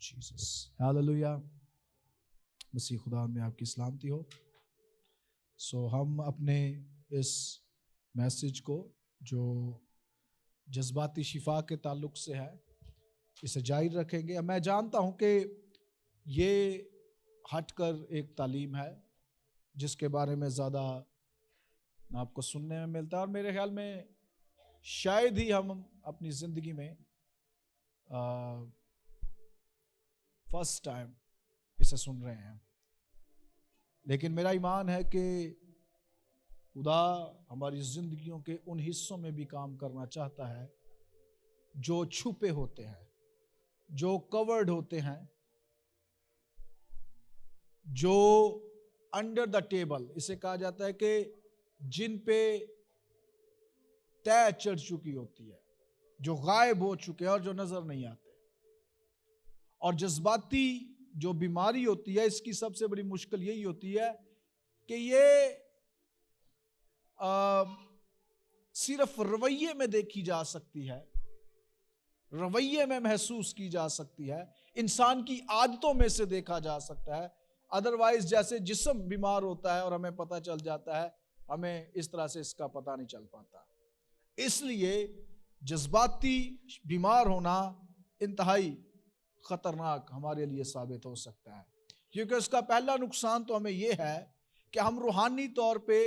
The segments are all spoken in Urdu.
Jesus. Hallelujah. مسیح خدا میں آپ کی سلامتی ہو. ہم اپنے اس میسج کو جو جذباتی شفا کے تعلق سے ہے اسے جاری رکھیں گے. میں جانتا ہوں کہ یہ ہٹ کر ایک تعلیم ہے جس کے بارے میں زیادہ آپ کو سننے میں ملتا ہے، اور میرے خیال میں شاید ہی ہم اپنی زندگی میں فرسٹ ٹائم اسے سن رہے ہیں. لیکن میرا ایمان ہے کہ خدا ہماری زندگیوں کے ان حصوں میں بھی کام کرنا چاہتا ہے جو چھپے ہوتے ہیں، جو کورڈ ہوتے ہیں، جو انڈر دا ٹیبل اسے کہا جاتا ہے کہ جن پہ طے چڑھ چکی ہوتی ہے، جو غائب ہو چکے ہیں اور جو نظر نہیں آتے. اور جذباتی جو بیماری ہوتی ہے اس کی سب سے بڑی مشکل یہی ہوتی ہے کہ یہ صرف رویے میں دیکھی جا سکتی ہے، رویے میں محسوس کی جا سکتی ہے، انسان کی عادتوں میں سے دیکھا جا سکتا ہے. ادروائز جیسے جسم بیمار ہوتا ہے اور ہمیں پتہ چل جاتا ہے، ہمیں اس طرح سے اس کا پتہ نہیں چل پاتا. اس لیے جذباتی بیمار ہونا انتہائی خطرناک ہمارے لیے ثابت ہو سکتا ہے، کیونکہ اس کا پہلا نقصان تو ہمیں یہ ہے کہ ہم روحانی طور پہ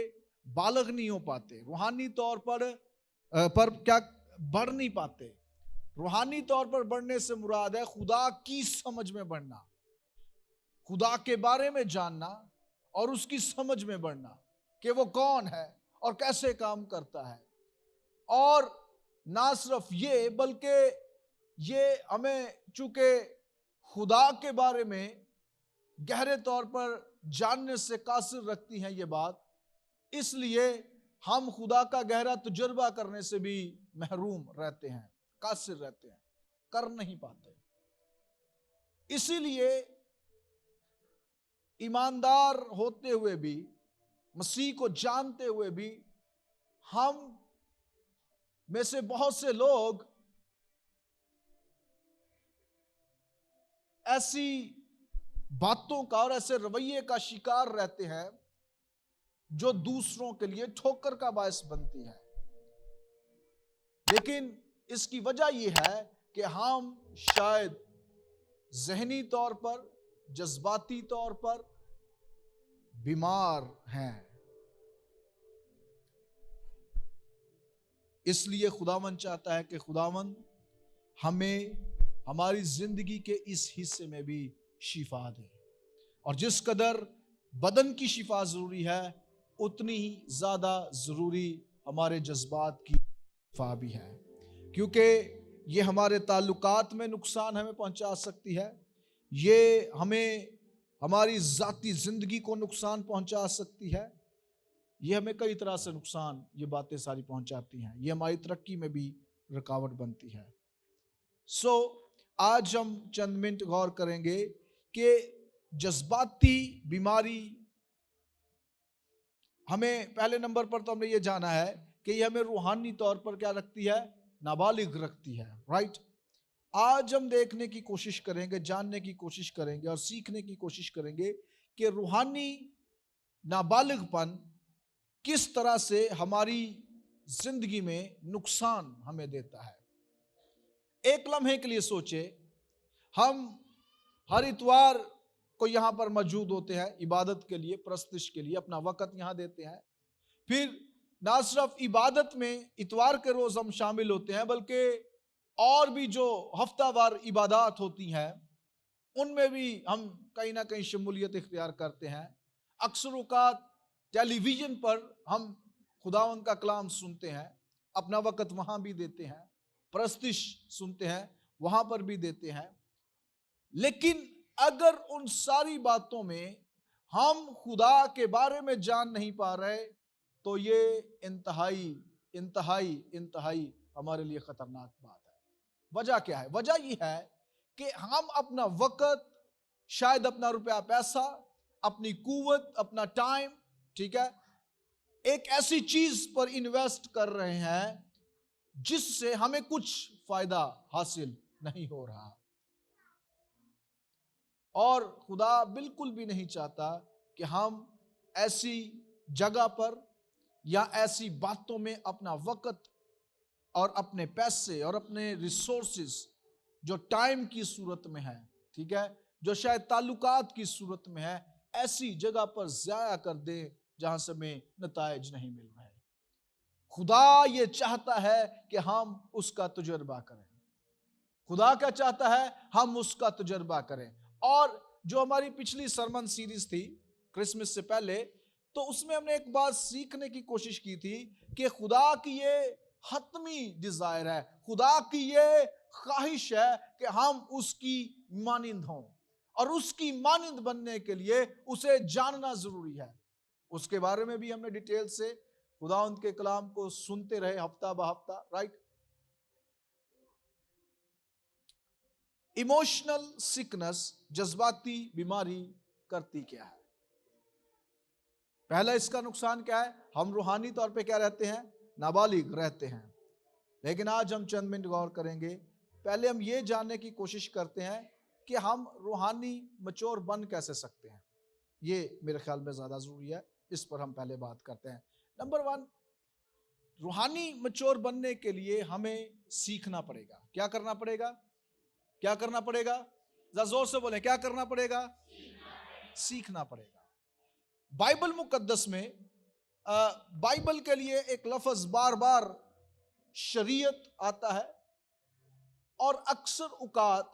بالغ نہیں ہو پاتے، روحانی طور پر کیا بڑھ نہیں پاتے. روحانی طور پر بڑھنے سے مراد ہے خدا کی سمجھ میں بڑھنا، خدا کے بارے میں جاننا اور اس کی سمجھ میں بڑھنا کہ وہ کون ہے اور کیسے کام کرتا ہے. اور نہ صرف یہ بلکہ یہ ہمیں چونکہ خدا کے بارے میں گہرے طور پر جاننے سے قاصر رکھتی ہیں یہ بات، اس لیے ہم خدا کا گہرا تجربہ کرنے سے بھی محروم رہتے ہیں، قاصر رہتے ہیں، کر نہیں پاتے. اسی لیے ایماندار ہوتے ہوئے بھی، مسیح کو جانتے ہوئے بھی، ہم میں سے بہت سے لوگ ایسی باتوں کا اور ایسے رویے کا شکار رہتے ہیں جو دوسروں کے لیے ٹھوکر کا باعث بنتی ہے. لیکن اس کی وجہ یہ ہے کہ ہم شاید ذہنی طور پر، جذباتی طور پر بیمار ہیں. اس لیے خداوند چاہتا ہے کہ خداوند ہمیں ہماری زندگی کے اس حصے میں بھی شفا دے. اور جس قدر بدن کی شفا ضروری ہے اتنی ہی زیادہ ضروری ہمارے جذبات کی شفا بھی ہے، کیونکہ یہ ہمارے تعلقات میں نقصان ہمیں پہنچا سکتی ہے، یہ ہمیں ہماری ذاتی زندگی کو نقصان پہنچا سکتی ہے، یہ ہمیں کئی طرح سے نقصان یہ باتیں ساری پہنچاتی ہیں، یہ ہماری ترقی میں بھی رکاوٹ بنتی ہے. آج ہم چند منٹ غور کریں گے کہ جذباتی بیماری ہمیں پہلے نمبر پر تو ہم نے یہ جانا ہے کہ یہ ہمیں روحانی طور پر کیا رکھتی ہے؟ نابالغ رکھتی ہے. رائٹ. آج ہم دیکھنے کی کوشش کریں گے، جاننے کی کوشش کریں گے اور سیکھنے کی کوشش کریں گے کہ روحانی نابالغ پن کس طرح سے ہماری زندگی میں نقصان ہمیں دیتا ہے. ایک لمحے کے لیے سوچے، ہم ہر اتوار کو یہاں پر موجود ہوتے ہیں عبادت کے لیے، پرستش کے لیے، اپنا وقت یہاں دیتے ہیں. پھر نہ صرف عبادت میں اتوار کے روز ہم شامل ہوتے ہیں بلکہ اور بھی جو ہفتہ وار عبادات ہوتی ہیں ان میں بھی ہم کہیں نہ کہیں شمولیت اختیار کرتے ہیں. اکثر اوقات ٹیلی ویژن پر ہم خداوند کا کلام سنتے ہیں، اپنا وقت وہاں بھی دیتے ہیں، پرستش سنتے ہیں وہاں پر بھی دیتے ہیں. لیکن اگر ان ساری باتوں میں ہم خدا کے بارے میں جان نہیں پا رہے تو یہ انتہائی انتہائی انتہائی ہمارے لیے خطرناک بات ہے. وجہ کیا ہے؟ وجہ یہ ہے کہ ہم اپنا وقت، شاید اپنا روپیہ پیسہ، اپنی قوت، اپنا ٹائم، ٹھیک ہے، ایک ایسی چیز پر انویسٹ کر رہے ہیں جس سے ہمیں کچھ فائدہ حاصل نہیں ہو رہا. اور خدا بالکل بھی نہیں چاہتا کہ ہم ایسی جگہ پر یا ایسی باتوں میں اپنا وقت اور اپنے پیسے اور اپنے ریسورسز جو ٹائم کی صورت میں ہے، ٹھیک ہے، جو شاید تعلقات کی صورت میں ہے، ایسی جگہ پر ضائع کر دیں جہاں سے ہمیں نتائج نہیں مل رہے۔ خدا یہ چاہتا ہے کہ ہم اس کا تجربہ کریں۔ خدا کیا چاہتا ہے؟ ہم اس کا تجربہ کریں۔ اور جو ہماری پچھلی سرمن سیریز تھی کرسمس سے پہلے، تو اس میں ہم نے ایک بات سیکھنے کی کوشش کی تھی کہ خدا کی یہ حتمی ڈیزائر ہے، خدا کی یہ خواہش ہے کہ ہم اس کی مانند ہوں، اور اس کی مانند بننے کے لیے اسے جاننا ضروری ہے۔ اس کے بارے میں بھی ہم نے ڈیٹیل سے خداوند کے کلام کو سنتے رہے ہفتہ بہ ہفتہ، رائٹ۔ ایموشنل سکنس، جذباتی بیماری کرتی کیا ہے؟ پہلا اس کا نقصان کیا ہے؟ ہم روحانی طور پہ کیا رہتے ہیں؟ نابالغ رہتے ہیں۔ لیکن آج ہم چند منٹ غور کریں گے۔ پہلے ہم یہ جاننے کی کوشش کرتے ہیں کہ ہم روحانی مچور بن کیسے سکتے ہیں۔ یہ میرے خیال میں زیادہ ضروری ہے، اس پر ہم پہلے بات کرتے ہیں۔ نمبر 1، روحانی مچور بننے کے لیے ہمیں سیکھنا پڑے گا۔ کیا کرنا پڑے گا؟ کیا کرنا پڑے گا؟ ذرا زور سے بولیں، کیا کرنا پڑے گا؟ سیکھنا پڑے گا۔ بائبل مقدس میں بائبل کے لیے ایک لفظ بار بار شریعت آتا ہے، اور اکثر اوقات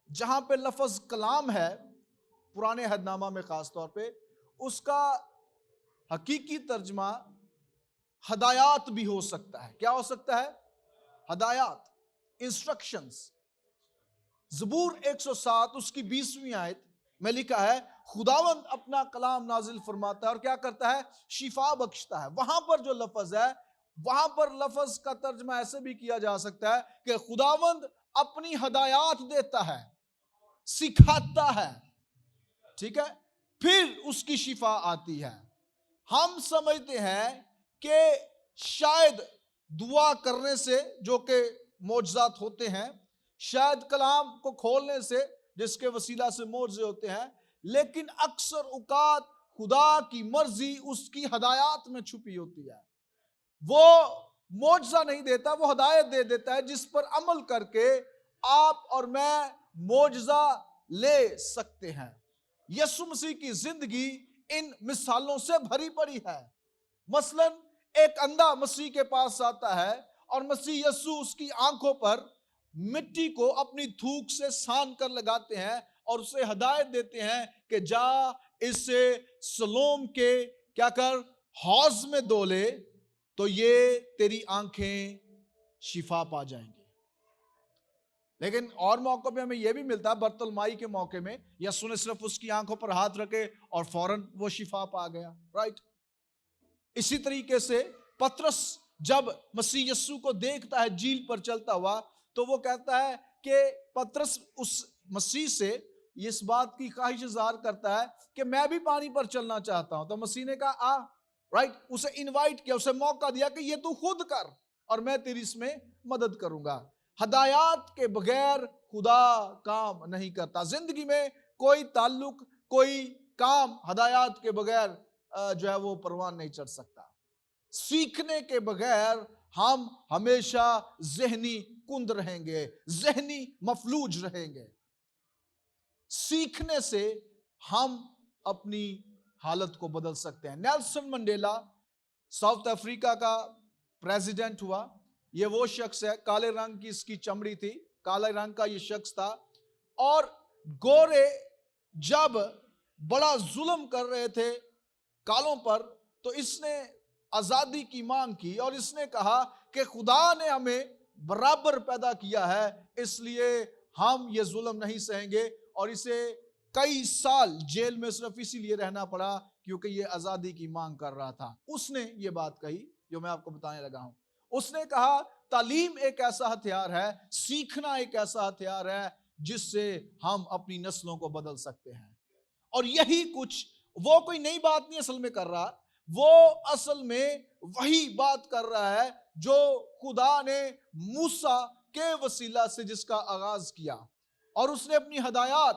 جہاں پہ لفظ کلام ہے پرانے عہد نامہ میں خاص طور پہ، اس کا حقیقی ترجمہ ہدایات بھی ہو سکتا ہے۔ کیا ہو سکتا ہے؟ ہدایات، انسٹرکشنز۔ زبور 107 اس کی 20ویں آیت میں لکھا ہے، خداوند اپنا کلام نازل فرماتا ہے اور کیا کرتا ہے؟ شفا بخشتا ہے۔ وہاں پر جو لفظ ہے، وہاں پر لفظ کا ترجمہ ایسے بھی کیا جا سکتا ہے کہ خداوند اپنی ہدایات دیتا ہے، سکھاتا ہے، ٹھیک ہے، پھر اس کی شفا آتی ہے۔ ہم سمجھتے ہیں کہ شاید دعا کرنے سے، جو کہ معجزات ہوتے ہیں، شاید کلام کو کھولنے سے جس کے وسیلہ سے معجزے ہوتے ہیں، لیکن اکثر اوقات خدا کی مرضی اس کی ہدایات میں چھپی ہوتی ہے۔ وہ معجزہ نہیں دیتا، وہ ہدایت دے دیتا ہے جس پر عمل کر کے آپ اور میں معجزہ لے سکتے ہیں۔ یسوع مسیح کی زندگی ان مثالوں سے بھری پڑی ہے۔ مثلا ایک اندھا مسیح کے پاس آتا ہے اور مسیح یسوع اس کی آنکھوں پر مٹی کو اپنی تھوک سے سان کر لگاتے ہیں اور اسے ہدایت دیتے ہیں کہ جا اسے سلوم کے کیا کر، حوض میں دو لے، تو یہ تیری آنکھیں شفا پا جائیں گی۔ لیکن اور موقع پہ ہمیں یہ بھی ملتا ہے، برتلمائی کے موقع میں یسوع نے صرف اس کی آنکھوں پر ہاتھ رکھے اور فوراً وہ شفا پا گیا، رائٹ۔ اسی طریقے سے پترس جب مسیح یسوع کو دیکھتا ہے جھیل پر چلتا ہوا، تو وہ کہتا ہے کہ پترس اس مسیح سے اس بات کی خواہش اظہار کرتا ہے کہ میں بھی پانی پر چلنا چاہتا ہوں۔ تو مسیح نے کہا آ، رائٹ، اسے انوائٹ کیا، اسے موقع دیا کہ یہ تو خود کر اور میں تیری اس میں مدد کروں گا۔ ہدایات کے بغیر خدا کام نہیں کرتا۔ زندگی میں کوئی تعلق، کوئی کام ہدایات کے بغیر جو ہے وہ پروان نہیں چڑھ سکتا۔ سیکھنے کے بغیر ہم ہمیشہ ذہنی کند رہیں گے، ذہنی مفلوج رہیں گے۔ سیکھنے سے ہم اپنی حالت کو بدل سکتے ہیں۔ نیلسن منڈیلا ساؤتھ افریقہ کا پریزیڈنٹ ہوا۔ یہ وہ شخص ہے، کالے رنگ کی اس کی چمڑی تھی، کالے رنگ کا یہ شخص تھا، اور گورے جب بڑا ظلم کر رہے تھے کالوں پر، تو اس نے آزادی کی مانگ کی اور اس نے کہا کہ خدا نے ہمیں برابر پیدا کیا ہے، اس لیے ہم یہ ظلم نہیں سہیں گے۔ اور اسے کئی سال جیل میں صرف اسی لیے رہنا پڑا کیونکہ یہ آزادی کی مانگ کر رہا تھا۔ اس نے یہ بات کہی جو میں آپ کو بتانے لگا ہوں۔ اس نے کہا تعلیم ایک ایسا ہتھیار ہے، سیکھنا ایک ایسا ہتھیار ہے جس سے ہم اپنی نسلوں کو بدل سکتے ہیں۔ اور یہی کچھ، وہ کوئی نئی بات نہیں اصل میں کر رہا، وہ اصل میں وہی بات کر رہا ہے جو خدا نے موسیٰ کے وسیلہ سے جس کا آغاز کیا، اور اس نے اپنی ہدایات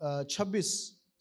26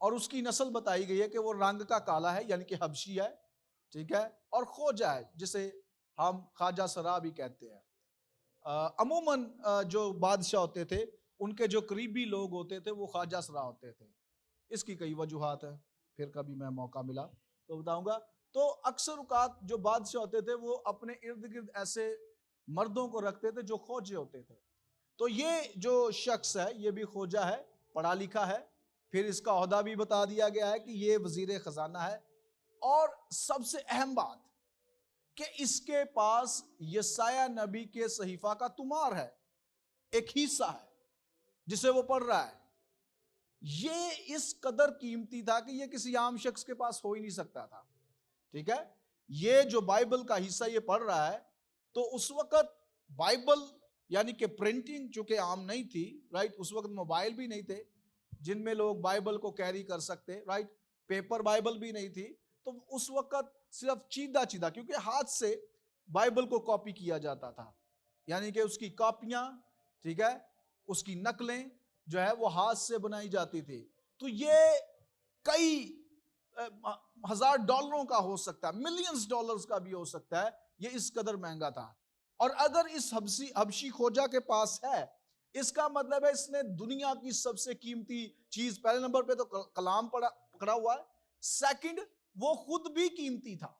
اور اس کی نسل بتائی گئی ہے کہ وہ رنگ کا کالا ہے یعنی کہ حبشی ہے، ٹھیک ہے، اور خوجہ ہے جسے ہم خواجہ سرا بھی کہتے ہیں۔ عموماً جو بادشاہ ہوتے تھے ان کے جو قریبی لوگ ہوتے تھے وہ خواجہ سرا ہوتے تھے۔ اس کی کئی وجوہات ہیں، پھر کبھی میں موقع ملا تو بتاؤں گا۔ تو اکثر اوقات جو بادشاہ ہوتے تھے وہ اپنے ارد گرد ایسے مردوں کو رکھتے تھے جو خوجے ہوتے تھے۔ تو یہ جو شخص ہے یہ بھی خوجہ ہے، پڑھا لکھا ہے، پھر اس کا عہدہ بھی بتا دیا گیا ہے کہ یہ وزیر خزانہ ہے، اور سب سے اہم بات کہ اس کے پاس یسایہ نبی کے صحیفہ کا تمار ہے، ایک حصہ ہے جسے وہ پڑھ رہا ہے۔ یہ اس قدر قیمتی تھا کہ یہ کسی عام شخص کے پاس ہو ہی نہیں سکتا تھا، ٹھیک ہے۔ یہ جو بائبل کا حصہ یہ پڑھ رہا ہے، تو اس وقت بائبل یعنی کہ پرنٹنگ چونکہ عام نہیں تھی، رائٹ، اس وقت موبائل بھی نہیں تھے جن میں لوگ بائبل کو کیری کر سکتے، رائٹ، پیپر بائبل بھی نہیں تھی، تو اس وقت صرف چیدہ کیونکہ ہاتھ سے بائبل کو کاپی کیا جاتا تھا، یعنی کہ اس کی کاپیاں، ٹھیک ہے، اس کی نقلیں جو ہے وہ ہاتھ سے بنائی جاتی تھی۔ تو یہ کئی ہزار ڈالروں کا ہو سکتا ہے، ملینز ڈالرز کا بھی ہو سکتا ہے، یہ اس قدر مہنگا تھا۔ اور اگر اس حبشی خوجہ کے پاس ہے، اس کا مطلب ہے اس نے دنیا کی سب سے قیمتی چیز، پہلے نمبر پہ تو کلام پکڑا ہوا ہے، سیکنڈ وہ خود بھی قیمتی تھا،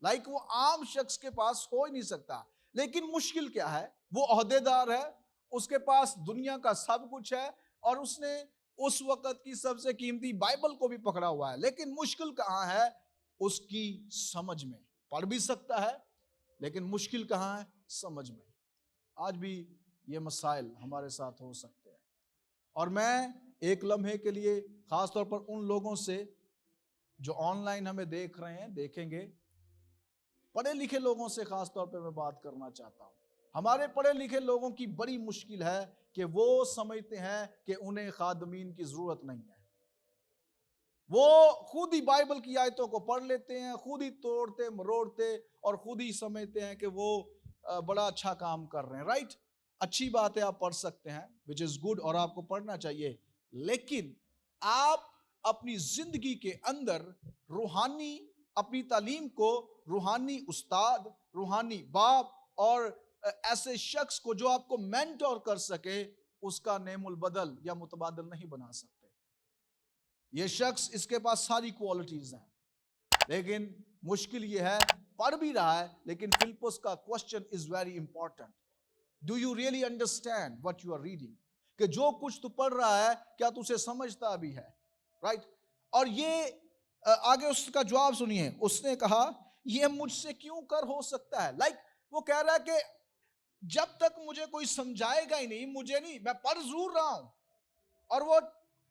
لائک وہ عام شخص کے پاس ہو ہی نہیں سکتا۔ لیکن مشکل کیا ہے، وہ عہدے دار ہے، اس کے پاس دنیا کا سب کچھ ہے، اور اس نے اس وقت کی سب سے قیمتی بائبل کو بھی پکڑا ہوا ہے۔ لیکن مشکل کہاں ہے؟ اس کی سمجھ میں۔ پڑھ بھی سکتا ہے لیکن مشکل کہاں ہے؟ سمجھ میں۔ آج بھی یہ مسائل ہمارے ساتھ ہو سکتے ہیں، اور میں ایک لمحے کے لیے خاص طور پر ان لوگوں سے جو آن لائن ہمیں دیکھ رہے ہیں، دیکھیں گے، پڑھے لکھے لوگوں سے خاص طور پہ میں بات کرنا چاہتا ہوں۔ ہمارے پڑھے لکھے لوگوں کی بڑی مشکل ہے کہ وہ سمجھتے ہیں کہ انہیں خادمین کی ضرورت نہیں ہے۔ وہ خود ہی بائبل کی آیتوں کو پڑھ لیتے ہیں، خود ہی توڑتے مروڑتے، اور خود ہی سمجھتے ہیں کہ وہ بڑا اچھا کام کر رہے ہیں، رائٹ۔ اچھی بات ہے، آپ پڑھ سکتے ہیں، which is good، اور آپ کو پڑھنا چاہیے، لیکن آپ اپنی زندگی کے اندر روحانی اپنی تعلیم کو روحانی استاد، روحانی باپ اور ایسے شخص کو جو آپ کو مینٹور کر سکے، اس کا نعم البدل یا متبادل نہیں بنا سکتے۔ یہ شخص، اس کے پاس ساری کوالٹیز ہیں، لیکن مشکل یہ ہے، پڑھ بھی رہا ہے، لیکن فلپس کا question is very important, do you really understand what you are reading, کہ جو کچھ تو پڑھ رہا ہے کیا تو اسے سمجھتا بھی ہے، رائٹ۔ اور یہ آگے اس کا جواب سنیے، اس نے کہا یہ مجھ سے کیوں کر ہو سکتا ہے، لائک وہ کہہ رہا ہے کہ جب تک مجھے کوئی سمجھائے گا ہی نہیں، مجھے نہیں، میں پڑھ ضرور رہا ہوں۔ اور وہ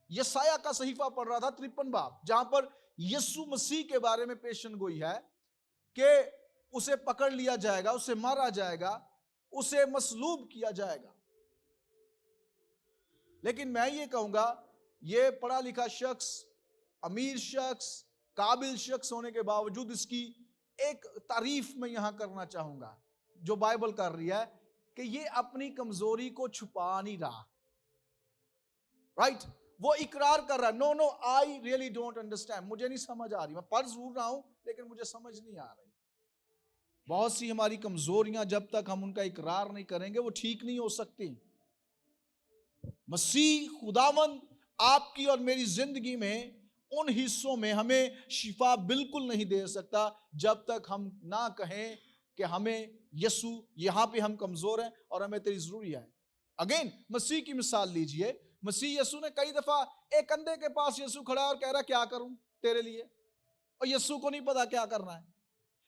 یسایہ کا صحیفہ پڑھ رہا تھا، 53 باب، جہاں پر یسوع مسیح کے بارے میں پیشن گوئی ہے کہ اسے پکڑ لیا جائے گا، اسے مارا جائے گا، اسے مصلوب کیا جائے گا۔ لیکن میں یہ کہوں گا، یہ پڑھا لکھا شخص، امیر شخص، قابل شخص ہونے کے باوجود اس کی ایک تعریف میں یہاں کرنا چاہوں گا جو بائبل کر رہی ہے، کہ یہ اپنی کمزوری کو چھپا نہیں رہا، رائٹ۔ وہ اقرار کر رہا ہے، نو آئی ریئلی ڈونٹ انڈرسٹینڈ، مجھے نہیں سمجھ آ رہی، میں پڑھ ضرور رہا ہوں لیکن مجھے سمجھ نہیں آ رہی۔ بہت سی ہماری کمزوریاں جب تک ہم ان کا اقرار نہیں کریں گے وہ ٹھیک نہیں ہو سکتی۔ مسیح خداوند آپ کی اور میری زندگی میں ان حصوں میں ہمیں شفا بالکل نہیں دے سکتا جب تک ہم نہ کہیں کہ ہمیں یسوع، یہاں پہ ہم کمزور ہیں اور ہمیں تیری ضروری ہے۔ اگین مسیح کی مثال لیجئے، مسیح یسوع نے کئی دفعہ ایک اندھے کے پاس یسوع کھڑا اور کہہ رہا کیا کروں تیرے لیے، اور یسوع کو نہیں پتا کیا کرنا ہے،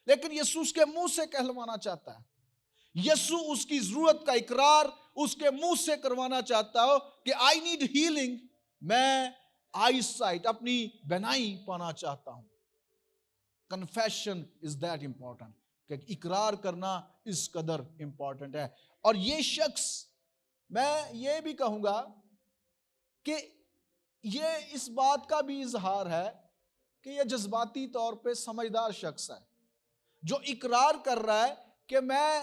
لیکن یسوع اس کے منہ سے کہلوانا چاہتا ہے۔ یسوع اس کی ضرورت کا اقرار اس کے منہ سے کروانا چاہتا ہو کہ آئی نیڈ ہیلنگ، میں آئی سائٹ، اپنی بینائی پانا چاہتا ہوں۔ کنفیشن از دیٹ امپورٹنٹ، کہ اقرار کرنا اس قدر امپورٹنٹ ہے۔ اور یہ شخص، میں یہ بھی کہوں گا کہ یہ اس بات کا بھی اظہار ہے کہ یہ جذباتی طور پہ سمجھدار شخص ہے جو اقرار کر رہا ہے کہ میں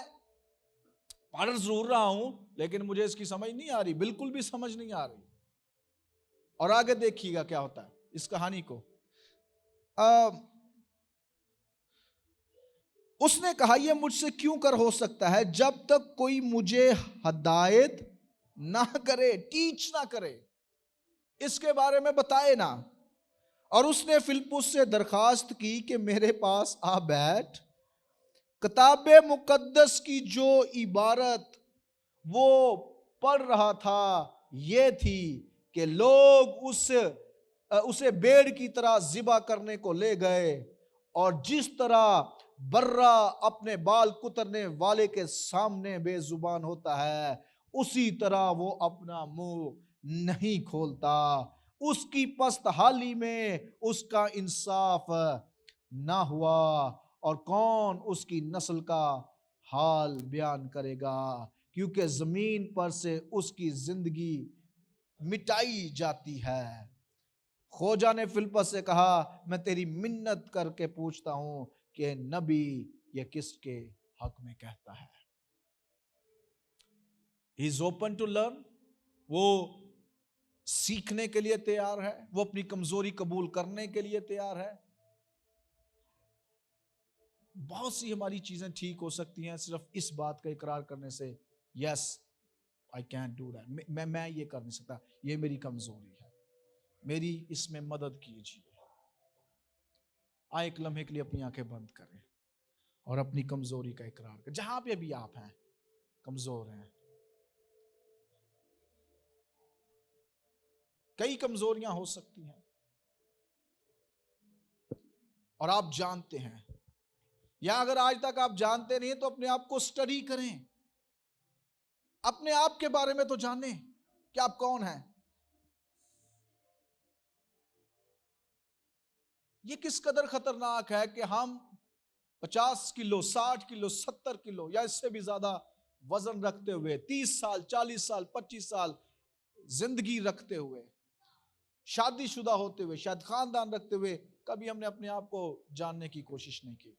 پڑھ ضرور رہا ہوں لیکن مجھے اس کی سمجھ نہیں آ رہی، بالکل بھی سمجھ نہیں آ رہی۔ اور آگے دیکھیے گا کیا ہوتا ہے، اس کہانی کو. اس نے کہا یہ مجھ سے کیوں کر ہو سکتا ہے جب تک کوئی مجھے ہدایت نہ کرے, ٹیچ نہ کرے, اس کے بارے میں بتائے نہ. اور اس نے فلپس سے درخواست کی کہ میرے پاس آ بیٹھ. کتاب مقدس کی جو عبارت وہ پڑھ رہا تھا یہ تھی کہ لوگ اسے بھیڑ کی طرح ذبح کرنے کو لے گئے, اور جس طرح برا اپنے بال کترنے والے کے سامنے بے زبان ہوتا ہے اسی طرح وہ اپنا منہ نہیں کھولتا. اس کی پست حالی میں اس کا انصاف نہ ہوا, اور کون اس کی نسل کا حال بیان کرے گا, کیونکہ زمین پر سے اس کی زندگی مٹائی جاتی ہے. خوجا نے فلپس سے کہا میں تیری منت کر کے پوچھتا ہوں کہ نبی یہ کس کے حق میں کہتا ہے. He is open to learn. وہ سیکھنے کے لیے تیار ہے, وہ اپنی کمزوری قبول کرنے کے لیے تیار ہے. بہت سی ہماری چیزیں ٹھیک ہو سکتی ہیں صرف اس بات کا اقرار کرنے سے, یس I can't do that, میں یہ کر نہیں سکتا, یہ میری کمزوری ہے, میری اس میں مدد کیجیے. ایک لمحے کے لیے اپنی آنکھیں بند کریں اور اپنی کمزوری کا اقرار کریں. جہاں پہ بھی آپ ہیں کمزور ہیں, کئی کمزوریاں ہو سکتی ہیں اور آپ جانتے ہیں, یا اگر آج تک آپ جانتے نہیں تو اپنے آپ کو اسٹڈی کریں, اپنے آپ کے بارے میں تو جانیں کہ آپ کون ہیں. یہ کس قدر خطرناک ہے کہ ہم 50 کلو 60 کلو 70 کلو یا اس سے بھی زیادہ وزن رکھتے ہوئے 30 سال 40 سال 25 سال زندگی رکھتے ہوئے, شادی شدہ ہوتے ہوئے, شاید خاندان رکھتے ہوئے, کبھی ہم نے اپنے آپ کو جاننے کی کوشش نہیں کی.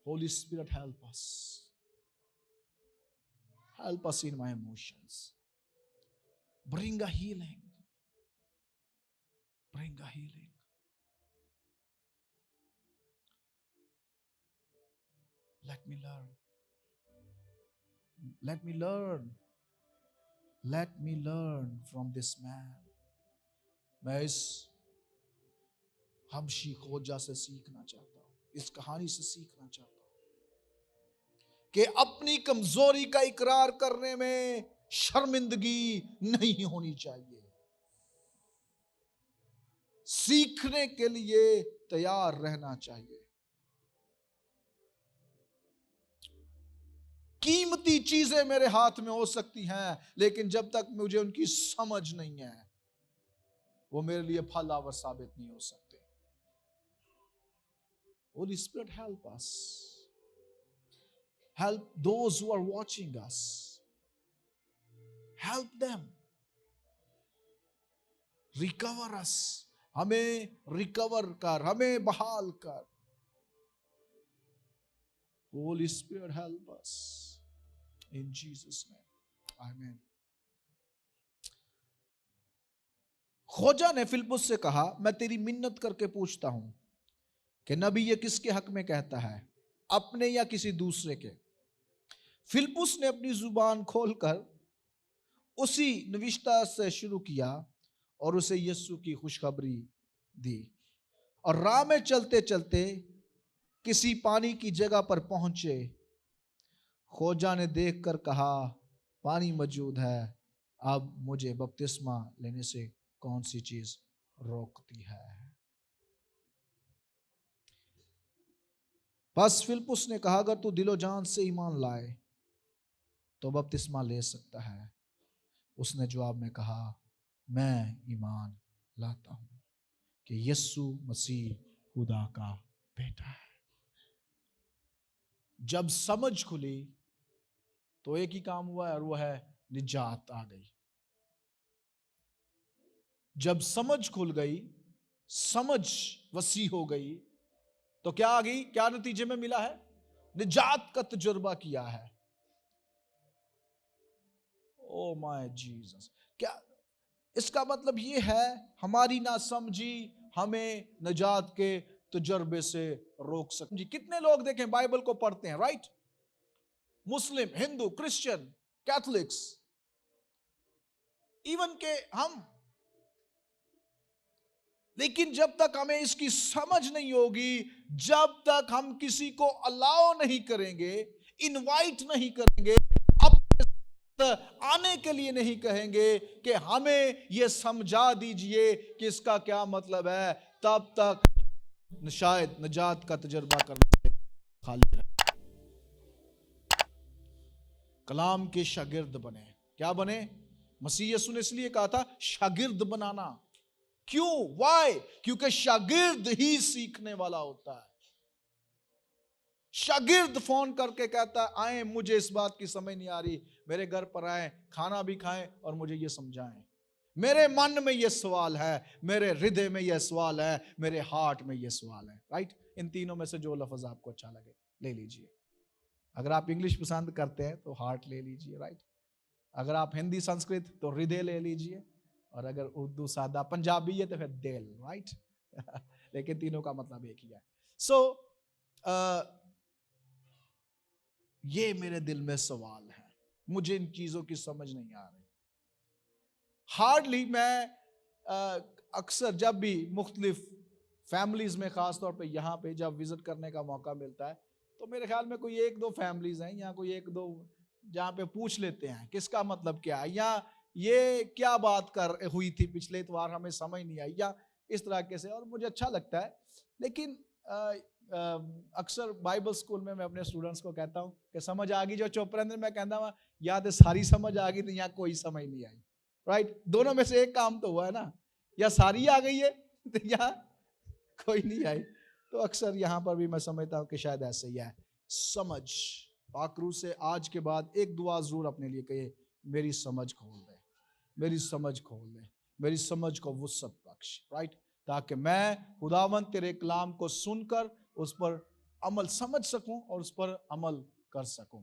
Holy Spirit, help us. Help us in my emotions. Bring a healing. Bring a healing. Let me learn. Let me learn. Let me learn from this man. میں اس حبشی خوجہ سے سیکھنا چاہتا ہوں, اس کہانی سے سیکھنا چاہتا ہوں کہ اپنی کمزوری کا اقرار کرنے میں شرمندگی نہیں ہونی چاہیے. سیکھنے کے لیے تیار رہنا چاہیے. قیمتی چیزیں میرے ہاتھ میں ہو سکتی ہیں لیکن جب تک مجھے ان کی سمجھ نہیں ہے وہ میرے لیے پھل آور ثابت نہیں ہو سکتے. Holy Spirit, help us. Help those who are watching us. Help them. Recover us. ہمیں ریکور کر, ہمیں بحال کر. Holy Spirit, help us. In Jesus' name. Amen. Khoja نے فلپس سے کہا میں تیری منت کر کے پوچھتا ہوں کہ نبی یہ کس کے حق میں کہتا ہے, اپنے یا کسی دوسرے کے. فلپس نے اپنی زبان کھول کر اسی نوشتہ سے شروع کیا اور اسے یسوع کی خوشخبری دی. اور راہ میں چلتے چلتے کسی پانی کی جگہ پر پہنچے. خوجا نے دیکھ کر کہا پانی موجود ہے, اب مجھے بپتسمہ لینے سے کون سی چیز روکتی ہے. بس فلپس نے کہا اگر تو دل و جان سے ایمان لائے تو بپتسمہ لے سکتا ہے. اس نے جواب میں کہا میں ایمان لاتا ہوں کہ یسوع مسیح خدا کا بیٹا ہے. جب سمجھ کھلی تو ایک ہی کام ہوا ہے اور وہ ہے نجات آ گئی. جب سمجھ کھل گئی, سمجھ وسیع ہو گئی تو کیا آ گئی, کیا نتیجے میں ملا ہے؟ نجات کا تجربہ کیا ہے. او مائی جیزس. کیا اس کا مطلب یہ ہے ہماری ناسمجھی ہمیں نجات کے تجربے سے روک سکتی. کتنے لوگ دیکھیں بائبل کو پڑھتے ہیں، رائٹ، مسلم، ہندو، کرسچن، کیتھولکس، ایون کہ ہم، لیکن جب تک ہمیں اس کی سمجھ نہیں ہوگی، جب تک ہم کسی کو الاؤ نہیں کریں گے، انوائٹ نہیں کریں گے، آنے کے لیے نہیں کہیں گے کہ ہمیں یہ سمجھا دیجئے کہ اس کا کیا مطلب ہے، تب تک شاید نجات کا تجربہ کرنا خالی رہے. کلام کے شاگرد بنے. کیا بنے؟ مسیح یسوع نے اس لیے کہا تھا شاگرد بنانا. کیوں؟ وائی؟ کیونکہ شاگرد ہی سیکھنے والا ہوتا ہے. شاگرد فون کر کے کہتا ہے آئیں، مجھے اس بات کی سمجھ نہیں آ رہی، میرے گھر پر آئیں، کھانا بھی کھائیں اور مجھے یہ سمجھائیں. میرے من میں یہ سوال ہے، میرے ہردے میں یہ سوال ہے، میرے ہارٹ میں یہ سوال ہے. رائٹ؟ ان تینوں میں سے جو لفظ آپ کو اچھا لگے لے لیجئے. اگر آپ انگلش پسند کرتے ہیں تو ہارٹ لے لیجئے، رائٹ. اگر آپ ہندی سنسکرت تو ہردے لے لیجئے، اور اگر اردو سادہ پنجابی ہے تو پھر دل، رائٹ. لیکن تینوں کا مطلب ایک ہی ہے. سو یہ میرے دل میں سوال ہے، مجھے ان چیزوں کی سمجھ نہیں آ رہی. ہارڈلی میں اکثر جب بھی مختلف فیملیز میں، خاص طور پہ یہاں پہ جب وزٹ کرنے کا موقع ملتا ہے، تو میرے خیال میں کوئی ایک دو فیملیز ہیں یا کوئی ایک دو جہاں پہ پوچھ لیتے ہیں کہ اس کا مطلب کیا ہے، یا یہ کیا بات کر ہوئی تھی پچھلے اتوار ہمیں سمجھ نہیں آئی، یا اس طرح کے سے، اور مجھے اچھا لگتا ہے. لیکن اکثر بائبل سکول میں اپنے اسٹوڈنٹس کو کہتا ہوں کہ سمجھ آ گئی جو چپ رہے، میں کہتا ہوں یا تو ساری سمجھ آ گئی تو یا کوئی سمجھ نہیں آئی. رائٹ؟ دونوں میں سے ایک کام تو ہوا ہے نا، یا ساری آ گئی ہے یا کوئی نہیں آئی. تو اکثر یہاں پر بھی میں سمجھتا ہوں کہ شاید ایسے ہی ہے. سمجھ. پاک روح سے آج کے بعد ایک دعا ضرور اپنے لیے کہے، میری سمجھ کھول دے، میری سمجھ کھول دے، میری سمجھ کو وسعت بخش. رائٹ؟ تاکہ میں خداوند تیرے کلام کو سن کر اس پر عمل سمجھ سکوں اور اس پر عمل کر سکوں.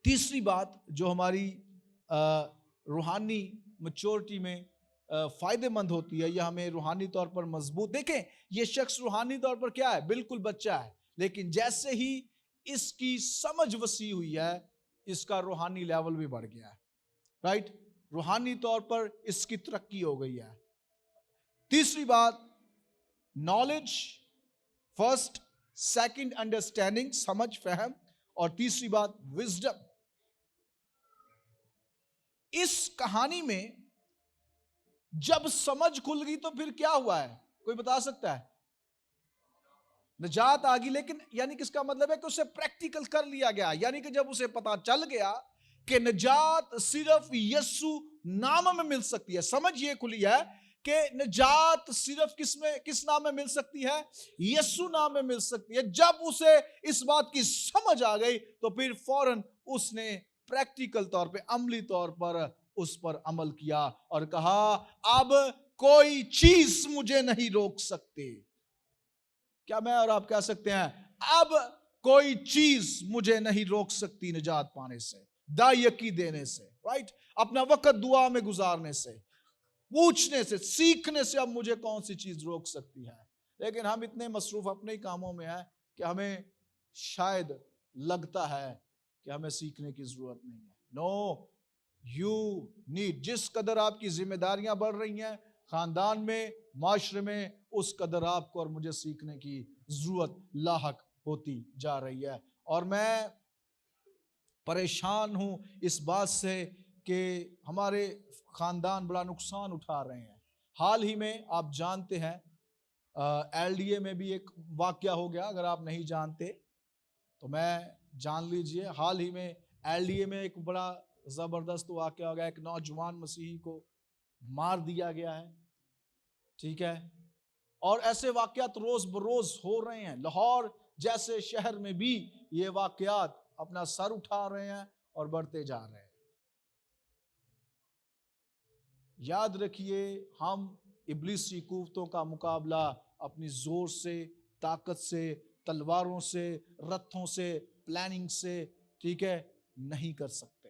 تیسری بات جو ہماری روحانی میچورٹی میں فائدہ مند ہوتی ہے، یا ہمیں روحانی طور پر مضبوط، دیکھیں یہ شخص روحانی طور پر کیا ہے؟ بالکل بچہ ہے، لیکن جیسے ہی اس کی سمجھ وسیع ہوئی ہے، اس کا روحانی لیول بھی بڑھ گیا ہے. رائٹ؟ روحانی طور پر اس کی ترقی ہو گئی ہے. تیسری بات نالج، فرسٹ، سیکنڈ انڈرسٹینڈنگ، سمجھ، فہم، اور تیسری بات وزڈم. اس کہانی میں جب سمجھ کھل گئی تو پھر کیا ہوا ہے؟ کوئی بتا سکتا ہے؟ نجات آ گئی. لیکن یعنی کہ اس کا مطلب ہے کہ اسے پریکٹیکل کر لیا گیا، یعنی کہ جب اسے پتا چل گیا کہ نجات صرف یسوع نام میں مل سکتی ہے. سمجھ یہ کھلی ہے کہ نجات صرف کس نام میں مل سکتی ہے؟ یسوع نام میں مل سکتی ہے. جب اسے اس بات کی سمجھ آ گئی تو پھر فوراً اس نے پریکٹیکل طور پہ، عملی طور پر اس پر عمل کیا اور کہا اب کوئی چیز مجھے نہیں روک سکتی. کیا میں اور آپ کہہ سکتے ہیں اب کوئی چیز مجھے نہیں روک سکتی نجات پانے سے، دائیکی دینے سے، رائٹ؟ اپنا وقت دعا میں گزارنے سے، پوچھنے سے، سیکھنے سے اب مجھے کون سی چیز روک سکتی ہے؟ لیکن ہم اتنے مصروف اپنے ہی کاموں میں ہیں کہ ہمیں شاید لگتا ہے کہ ہمیں سیکھنے کی ضرورت نہیں ہے. نو، یو نیڈ. جس قدر آپ کی ذمہ داریاں بڑھ رہی ہیں خاندان میں، معاشرے میں، اس قدر آپ کو اور مجھے سیکھنے کی ضرورت لاحق ہوتی جا رہی ہے. اور میں پریشان ہوں اس بات سے کہ ہمارے خاندان بڑا نقصان اٹھا رہے ہیں. حال ہی میں آپ جانتے ہیں ایل ڈی اے میں بھی ایک واقعہ ہو گیا. اگر آپ نہیں جانتے تو میں جان لیجئے. حال ہی میں ایل ڈی اے میں ایک بڑا زبردست واقعہ ہو گیا. ایک نوجوان مسیحی کو مار دیا گیا ہے. ٹھیک ہے؟ اور ایسے واقعات روز بروز ہو رہے ہیں. لاہور جیسے شہر میں بھی یہ واقعات اپنا سر اٹھا رہے ہیں اور بڑھتے جا رہے ہیں. یاد رکھیے ہم ابلیسی قوتوں کا مقابلہ اپنی زور سے، طاقت سے، تلواروں سے، رتھوں سے، پلاننگ سے، ٹھیک ہے، نہیں کر سکتے.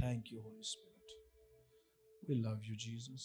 Thank you, Holy Spirit. We love you, Jesus.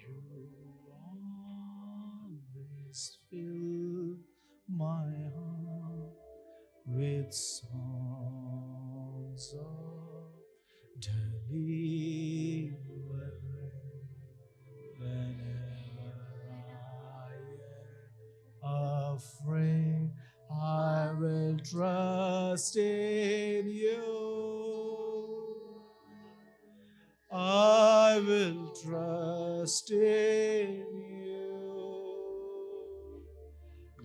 You always fill my heart with songs of deliverance. Whenever I am afraid, I will trust in you. I will trust in you.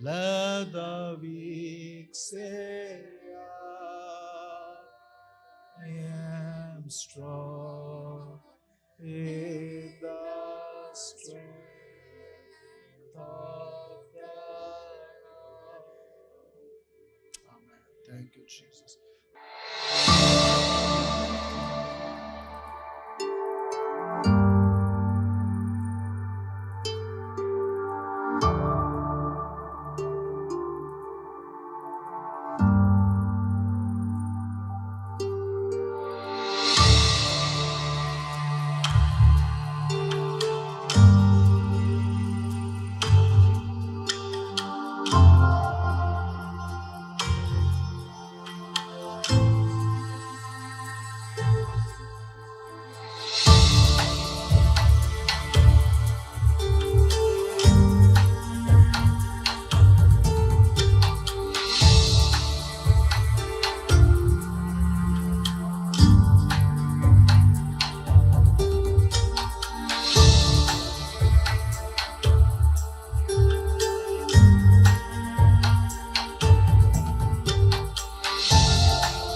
Let the weak say, I am strong in the strength of the Lord. Amen. Thank you, Jesus.